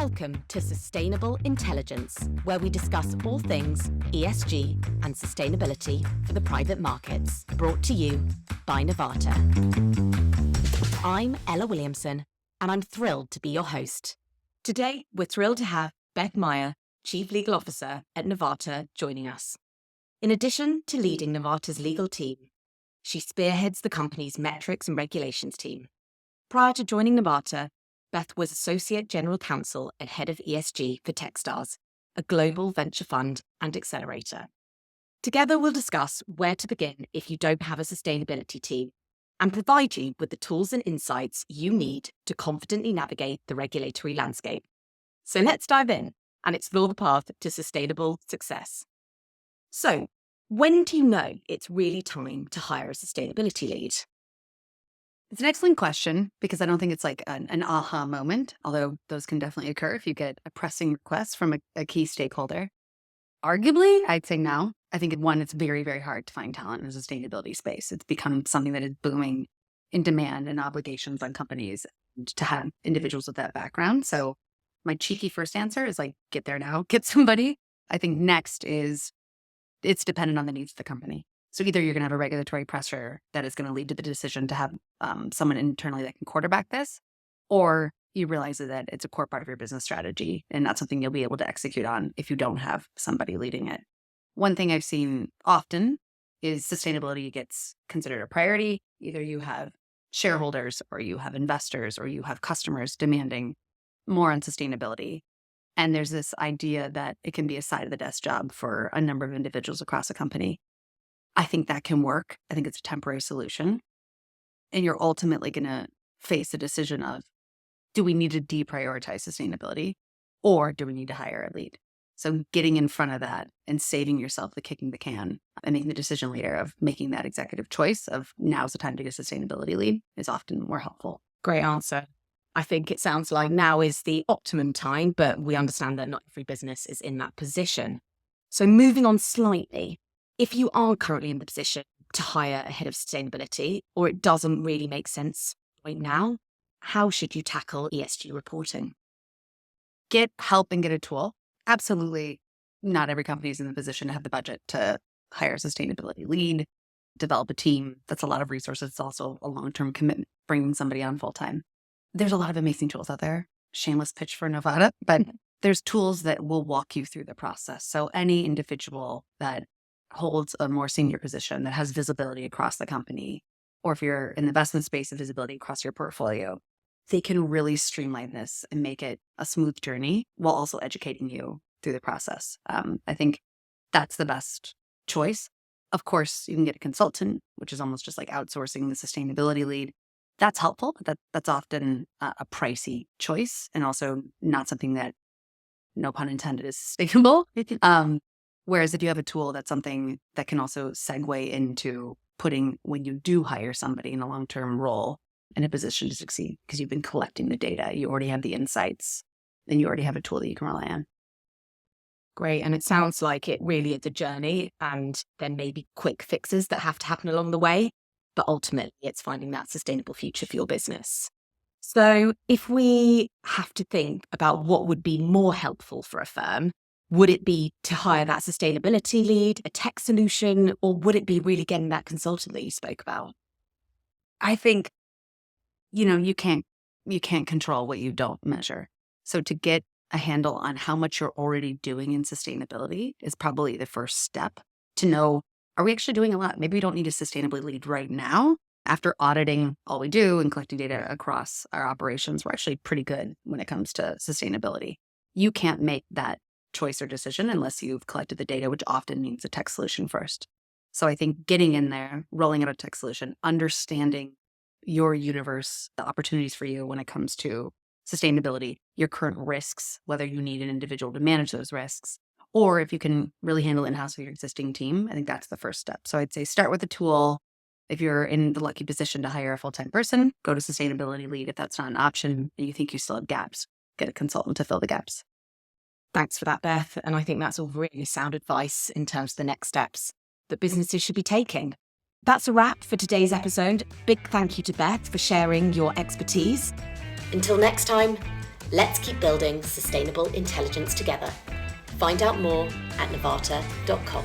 Welcome to Sustainable Intelligence, where we discuss all things ESG and sustainability for the private markets, brought to you by Novata. I'm Ella Williamson, and I'm thrilled to be your host. Today, we're thrilled to have Beth Meyer, Chief Legal Officer at Novata, joining us. In addition to leading Novata's legal team, she spearheads the company's metrics and regulations team. Prior to joining Novata, Beth was Associate General Counsel and Head of ESG for Techstars, a global venture fund and accelerator. Together, we'll discuss where to begin if you don't have a sustainability team and provide you with the tools and insights you need to confidently navigate the regulatory landscape. So let's dive in and explore the path to sustainable success. So, when do you know it's really time to hire a sustainability lead? It's an excellent question because I don't think it's like an aha moment, although those can definitely occur if you get a pressing request from a key stakeholder. Arguably, I'd say now. I think, one, it's very, very hard to find talent in the sustainability space. It's become something that is booming in demand and obligations on companies to have individuals with that background. So my cheeky first answer is like, get there now, get somebody. I think next is it's dependent on the needs of the company. So either you're going to have a regulatory pressure that is going to lead to the decision to have someone internally that can quarterback this, or you realize that it's a core part of your business strategy and not something you'll be able to execute on if you don't have somebody leading it. One thing I've seen often is sustainability gets considered a priority. Either you have shareholders or you have investors or you have customers demanding more on sustainability. And there's this idea that it can be a side of the desk job for a number of individuals across a company. I think that can work. I think it's a temporary solution. And you're ultimately going to face a decision of, do we need to deprioritize sustainability or do we need to hire a lead? So getting in front of that and saving yourself the kicking the can and making the decision later of making that executive choice of now's the time to get a sustainability lead is often more helpful. Great answer. I think it sounds like now is the optimum time, but we understand that not every business is in that position. So moving on slightly, if you are currently in the position to hire a head of sustainability, or it doesn't really make sense right now, how should you tackle ESG reporting? Get help and get a tool. Absolutely. Not every company is in the position to have the budget to hire a sustainability lead, develop a team. That's a lot of resources. It's also a long-term commitment, bringing somebody on full-time. There's a lot of amazing tools out there. Shameless pitch for Novata, but there's tools that will walk you through the process. So any individual that holds a more senior position that has visibility across the company, or if you're in the investment space, of visibility across your portfolio, they can really streamline this and make it a smooth journey while also educating you through the process. I think that's the best choice. Of course, you can get a consultant, which is almost just like outsourcing the sustainability lead. That's helpful, but that's often a pricey choice and also not something that, no pun intended, is sustainable. Whereas if you have a tool, that's something that can also segue into putting, when you do hire somebody in a long-term role, in a position to succeed because you've been collecting the data, you already have the insights, and you already have a tool that you can rely on. Great. And it sounds like it really is a journey and there may be quick fixes that have to happen along the way, but ultimately it's finding that sustainable future for your business. So if we have to think about what would be more helpful for a firm, would it be to hire that sustainability lead, a tech solution, or would it be really getting that consultant that you spoke about? I think, you can't control what you don't measure. So to get a handle on how much you're already doing in sustainability is probably the first step to know, are we actually doing a lot? Maybe we don't need a sustainability lead right now. After auditing all we do and collecting data across our operations, we're actually pretty good when it comes to sustainability. You can't make that choice or decision unless you've collected the data, which often means a tech solution first. So I think getting in there, rolling out a tech solution, understanding your universe, the opportunities for you when it comes to sustainability, your current risks, whether you need an individual to manage those risks, or if you can really handle in-house with your existing team, I think that's the first step. So I'd say start with a tool. If you're in the lucky position to hire a full-time person, go to sustainability lead. If that's not an option and you think you still have gaps, get a consultant to fill the gaps. Thanks for that, Beth. And I think that's all really sound advice in terms of the next steps that businesses should be taking. That's a wrap for today's episode. Big thank you to Beth for sharing your expertise. Until next time, Let's keep building sustainable intelligence together. Find out more at novata.com.